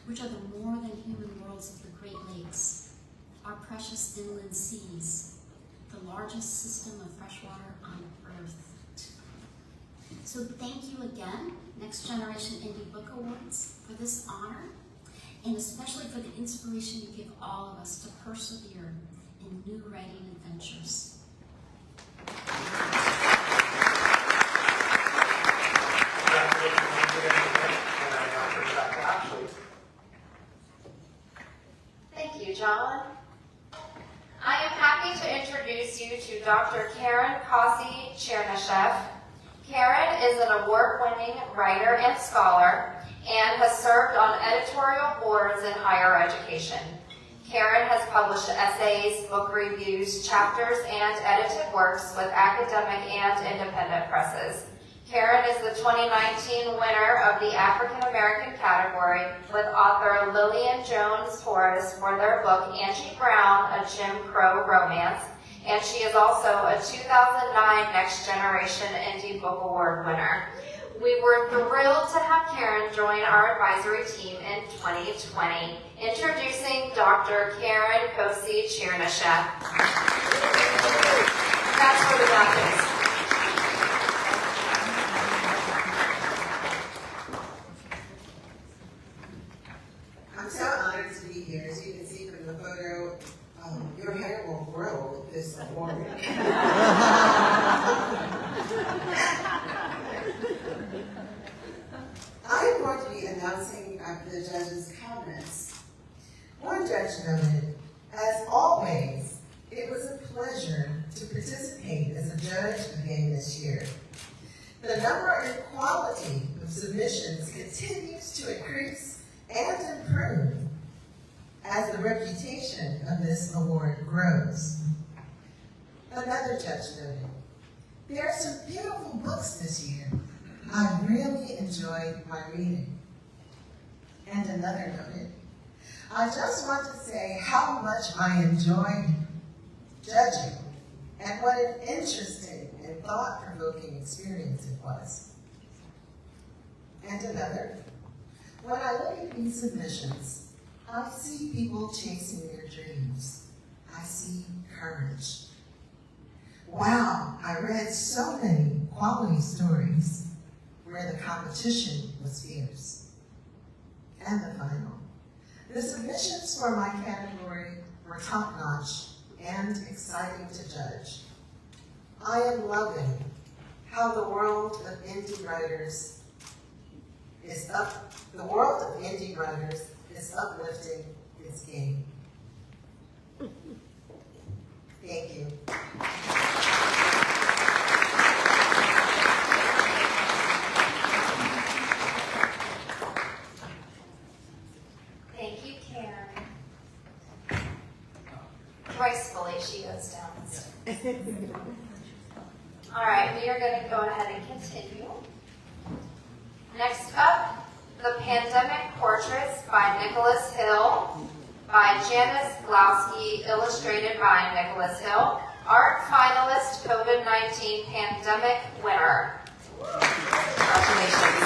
which are the more than human worlds of the Great Lakes, our precious inland seas, the largest system of freshwater on Earth. So thank you again, Next Generation Indie Book Awards, for this honor, and especially for the inspiration you give all of us to persevere in new writing adventures. Thank you, John. I am happy to introduce you to Dr. Karen Kossi-Chernyshev. Karen is an award-winning writer and scholar and has served on editorial boards in higher education. Karen has published essays, book reviews, chapters, and edited works with academic and independent presses. Karen is the 2019 winner of the African American category with author Lillian Jones Torres for their book Angie Brown, A Jim Crow Romance, and she is also a 2009 Next Generation Indie Book Award winner. We were thrilled to have Karen join our advisory team in 2020. Introducing Dr. Karen Kossi-Chernyshev. That's for the napkins. I'm so honored to be here. As you can see from the photo, your hair will grow with this award. I'm going to be announcing the judges' comments. One judge noted, as always, it was a pleasure to participate as a judge again this year. The number and quality of submissions continues to increase and improve as the reputation of this award grows. Another judge noted, there are some beautiful books this year. I really enjoyed my reading. And another noted, I just want to say how much I enjoyed judging and what an interesting and thought-provoking experience it was. And another, when I look at these submissions, I see people chasing their dreams. I see courage. Wow, I read so many quality stories where the competition was fierce. And the final, the submissions for my category were top-notch and exciting to judge. I am loving how the world of indie writers is uplifting its game. Thank you. Thank you, Karen. Gracefully, she goes down. All right, we are going to go ahead and continue. Next up, The Pandemic Portraits by Nicholas Hill, by Janice Glowski, illustrated by Nicholas Hill, art finalist, COVID-19 pandemic winner. Congratulations.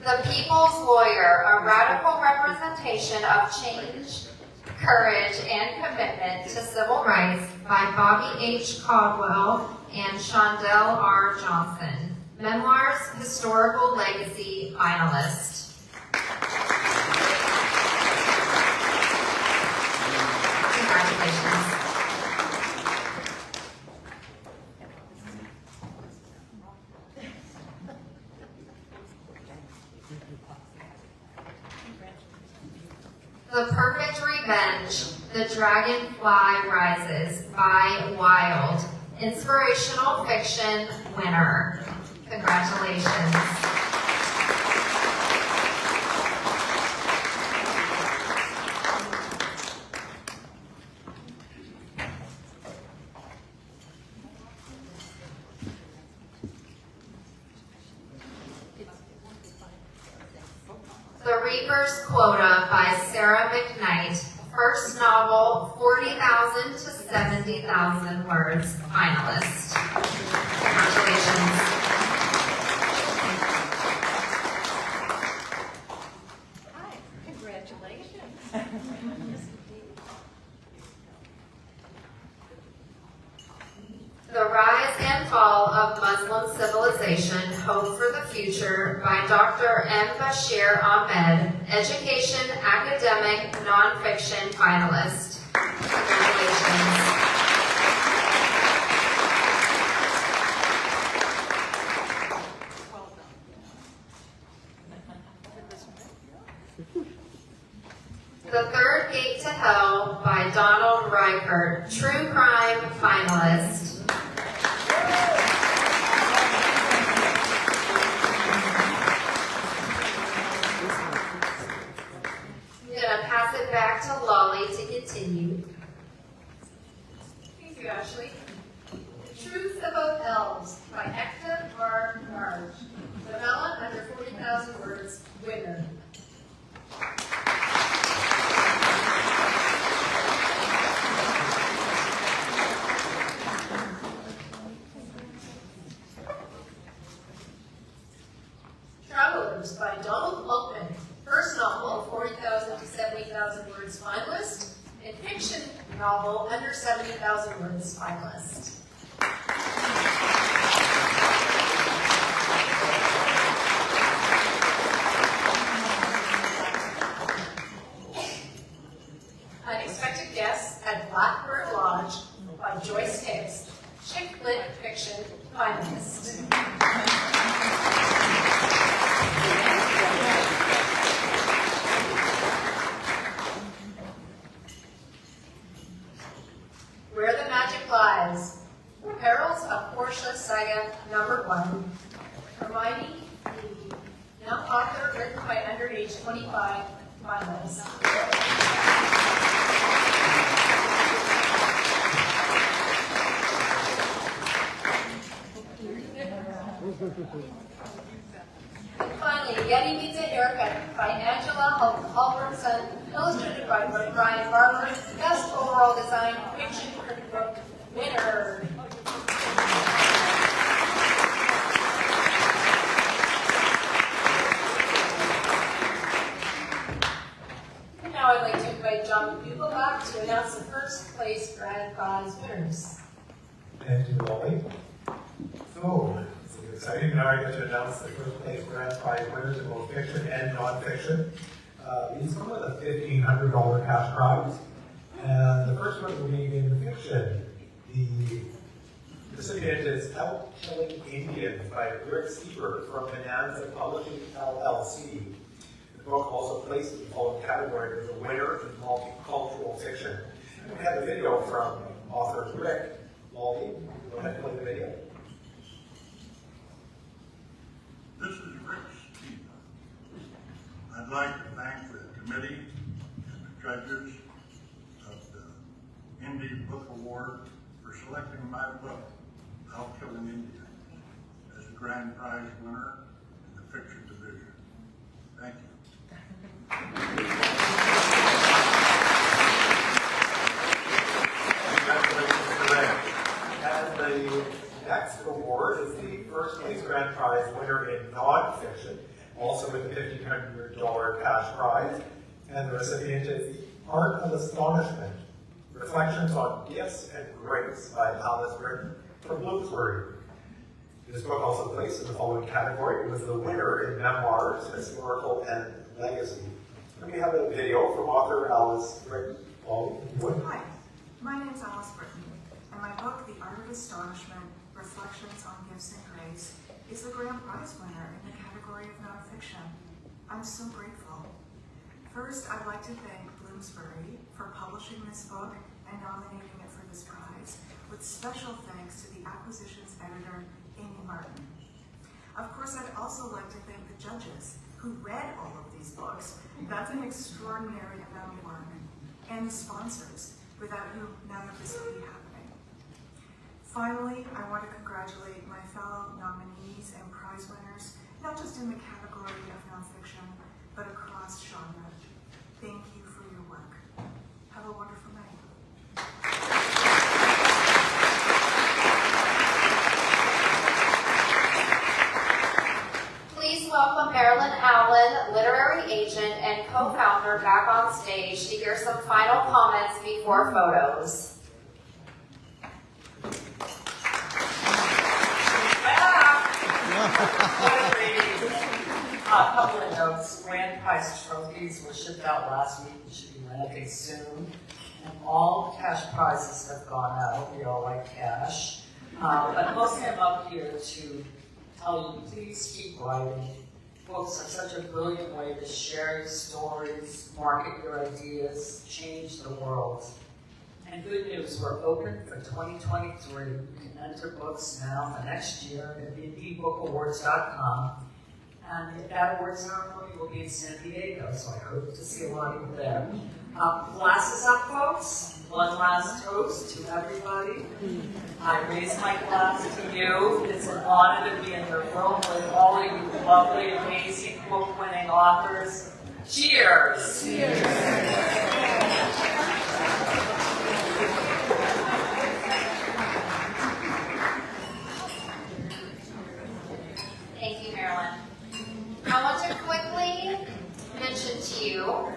The People's Lawyer, a radical representation of change, courage, and commitment to civil rights by Bobby H. Caldwell and Shondell R. Johnson. Memoirs, Historical Legacy finalist. Congratulations. The Perfect Revenge, The Dragonfly Rises by Wild. Inspirational fiction winner. Congratulations. The Reaper's Quota by Sarah McKnight. First novel, 40,000 to 70,000 words, finalist. Congratulations. Civilization, Hope for the Future by Dr. M. Bashir Ahmed, Education Academic Nonfiction Finalist. Congratulations. The Third Gate to Hell by Donald Reichert, True Crime Finalist. I'm going to pass it back to Lolly to continue. Thank you, Ashley. Truth About Elves by Ekta R. Marge. Novella under 40,000 words, winner. Travelers by Donald Monkman. First novel, 40,000 to 70,000 words finalist, and fiction novel under 70,000 words finalist. Unexpected Guests at Blackbird Lodge by Joyce Hicks, chick lit fiction finalist. Where the Magic Lies, Perils of Portia Saga #1, Hermione Lee, now author written by underage 25 finalists. And finally, Yeti Needs a Haircut by Angela Halverson, illustrated by Brian Barber, best overall design fiction book winner. And now I'd like to invite John Bugle back to announce the first place grand prize winners. Thank you, Lolly. So, it's exciting. Now I get to announce the first place grand prize winners in both fiction and nonfiction. These come with a $1,500 cash prize. And the first one will be in fiction. The recipient is Elk Killing Indians by Rick Sieber from Bonanza Publishing LLC. The book also placed in the following category as a winner in multicultural fiction. And we have a video from author Rick. Lolly, go ahead and play the video. This is Rick Sieber. I'd like to thank the committee and the judges of the Indie Book Award for selecting my book, Elk Killing Indians, as the grand prize winner in the fiction division. Thank you. Congratulations to Rick. And the next award is the first place grand prize winner in nonfiction, also with the $1,500 cash prize. And the recipient is The Art of Astonishment, Reflections on Gifts and Grace by Alice Britton from Bloomsbury. This book also placed in the following category. It was the winner in Memoirs, Historical, and Legacy. And we have a video from author Alice Britton. Hi, my name is Alice Britton, and my book, The Art of Astonishment, Reflections on Gifts and Grace, is the grand prize winner in the category of nonfiction. I'm so grateful. First, I'd like to thank Bloomsbury for publishing this book and nominating it for this prize, with special thanks to the acquisitions editor, Amy Martin. Of course, I'd also like to thank the judges who read all of these books. That's an extraordinary amount of work. And the sponsors, without whom none of this would be happening. Finally, I want to congratulate my fellow nominees and prize winners, not just in the category of nonfiction, but across genre. Thank you for your work. Have a wonderful night. Please welcome Marilyn Allen, literary agent and co-founder, back on stage to hear some final comments before photos. Yeah. A couple of notes. Grand prize trophies were shipped out last week. They should be landing soon. And all cash prizes have gone out. We all like cash. But mostly I'm up here to tell you, please keep writing. Books are such a brilliant way to share your stories, market your ideas, change the world. And good news, we're open for 2023. You can enter books now for next year at indiebookawards.com. And that award ceremony will be in San Diego, so I hope to see a lot of you there. Glasses up, folks. One last toast to everybody. I raise my glass to you. It's an honor to be in the room with all of you lovely, amazing, book-winning authors. Cheers! Cheers! Thank you, Marilyn. I want to quickly mention to you,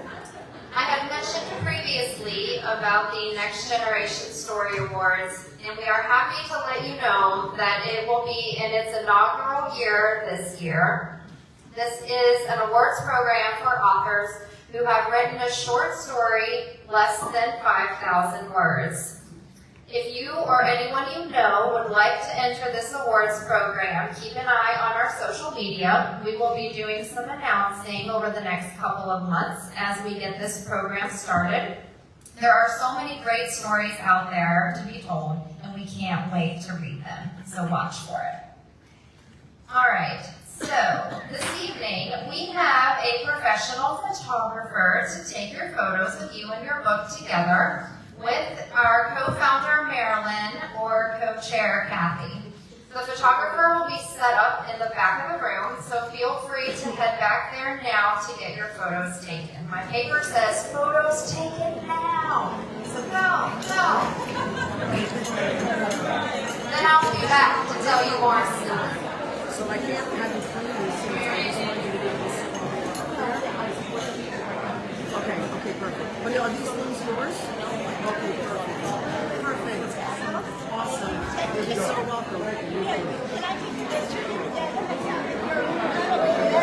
I had mentioned previously about the Next Generation Story Awards, and we are happy to let you know that it will be in its inaugural year this year. This is an awards program for authors who have written a short story less than 5,000 words. If you or anyone you know would like to enter this awards program, keep an eye on our social media. We will be doing some announcing over the next couple of months as we get this program started. There are so many great stories out there to be told, and we can't wait to read them, so watch for it. All right, so this evening we have a professional photographer to take your photos of you and your book together, with our co-founder Marilyn or co-chair Kathy. The photographer will be set up in the back of the room, so feel free to head back there now to get your photos taken. My paper says photos taken now, so go. Then I'll be back to tell you more stuff. So I can't have you clean these since I just want you to get this Okay, perfect. But are these ones yours? Okay, perfect. Perfect. Awesome. You're so welcome.